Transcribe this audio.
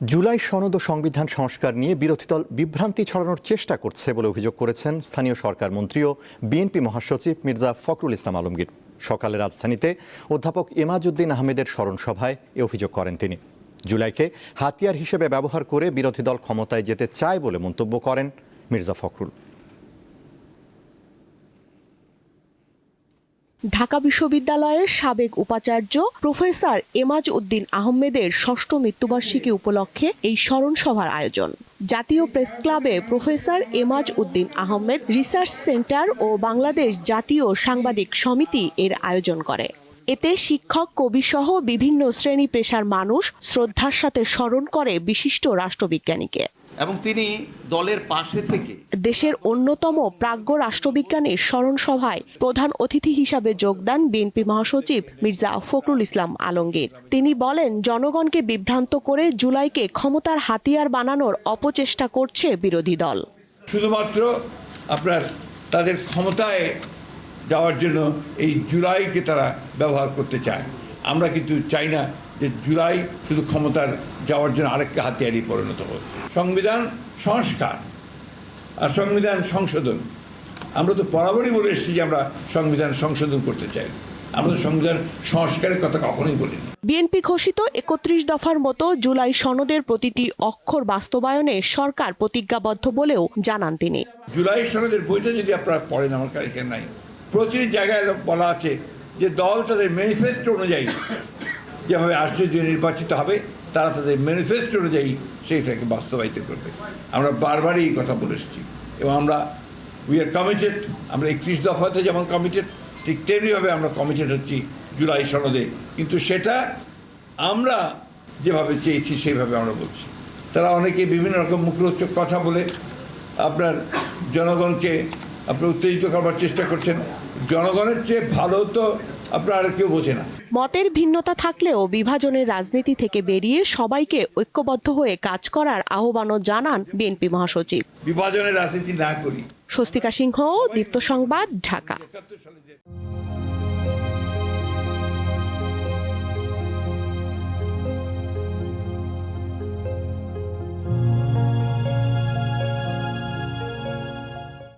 জুলাই সনদ ও সংবিধান সংস্কার নিয়ে বিরোধী দল বিভ্রান্তি ছড়ানোর চেষ্টা করছে বলে অভিযোগ করেছেন স্থানীয় সরকার মন্ত্রী ও বিএনপি মহাসচিব মির্জা ফখরুল ইসলাম আলমগীর। সকালে রাজধানীতে অধ্যাপক এমাজউদ্দিন আহমেদের স্মরণ সভায় এ অভিযোগ করেন তিনি। জুলাইকে হাতিয়ার হিসেবে ব্যবহার করে বিরোধী দল ক্ষমতায় যেতে চায় বলে মন্তব্য করেন মির্জা ফখরুল। ঢাকা বিশ্ববিদ্যালয়ের সাবেক উপাচার্য প্রফেসর এমাজউদ্দিন আহমেদের ষষ্ঠ মৃত্যুবার্ষিকী উপলক্ষে এই স্মরণ সভার আয়োজন। জাতীয় প্রেস ক্লাবে professor Emajuddin Ahmed research centre ও বাংলাদেশ জাতীয় সাংবাদিক সমিতি এর আয়োজন করে। এতে শিক্ষক, কবি সহ বিভিন্ন শ্রেণী পেশার মানুষ শ্রদ্ধার সাথে স্মরণ করে বিশিষ্ট রাষ্ট্রবিজ্ঞানীকে। এবং তিনি দলের পাশে থেকে দেশের অন্যতম প্রাজ্ঞ রাষ্ট্রবিজ্ঞানীর স্মরণ সভায় প্রধান অতিথি হিসাবে যোগ দেন বিএনপি মহাসচিব মির্জা ফখরুল ইসলাম আলমগীর। তিনি বলেন, জনগণকে বিভ্রান্ত করে জুলাইকে ক্ষমতার হাতিয়ার বানানোর অপচেষ্টা করছে বিরোধী দল। শুধুমাত্র আপনার তাদের ক্ষমতায় যাওয়ার জন্য এই জুলাইকে তারা ব্যবহার করতে চায়। আমরা কিন্তু চাই না যে জুলাই শুধু ক্ষমতার যাওয়ার জন্য আরেকটা হাতিয়ারই পরিণত হোক। সংবিধান সংস্কার আর সংবিধান সংশোধন, আমরা তো বরাবরই বলে এসেছি যে আমরা সংবিধান সংশোধন করতে চাই, আমরা তো সংবিধান সংস্কারের কথা কখনোই বলিনি। বিএনপি ঘোষিত ৩১ দফার মতো জুলাই সনদের প্রতিটি অক্ষর বাস্তবায়নে সরকার প্রতিজ্ঞাবদ্ধ বলেও জানান তিনি। জুলাই সনদের বইটা যদি আপনারা পড়েন, আমার কাছে এখানে নাই, প্রতিটি জায়গায় বলা আছে যে দল তাদের ম্যানিফেস্টো অনুযায়ী যেভাবে আসছে নির্বাচিত হবে, তারা তাদের ম্যানিফেস্টো অনুযায়ী সেইটাকে বাস্তবায়িত করবে। আমরা বারবারই এই কথা বলে এসেছি এবং আমরা উই আর কমিটেড। আমরা 31 দফাতে যেমন কমিটেড, ঠিক তেমনিভাবে আমরা কমিটেড হচ্ছি জুলাই সনদে। কিন্তু সেটা আমরা যেভাবে চেয়েছি সেইভাবে আমরা বলছি। তারা অনেকে বিভিন্ন রকম মুখরোচক কথা বলে আপনার জনগণকে আপনার উত্তেজিত করবার চেষ্টা করছেন। জনগণের চেয়ে ভালো তো আপনার আর কেউ বোঝে না। মতের ভিন্নতা থাকলেও বিভাজনের রাজনীতি থেকে বেরিয়ে সবাইকে ঐক্যবদ্ধ হয়ে কাজ করার আহ্বানও জানান বিএনপি মহাসচিব। বিভাজনের রাজনীতি না করি। স্বস্তিকা সিংহ, দীপ্ত সংবাদ, ঢাকা।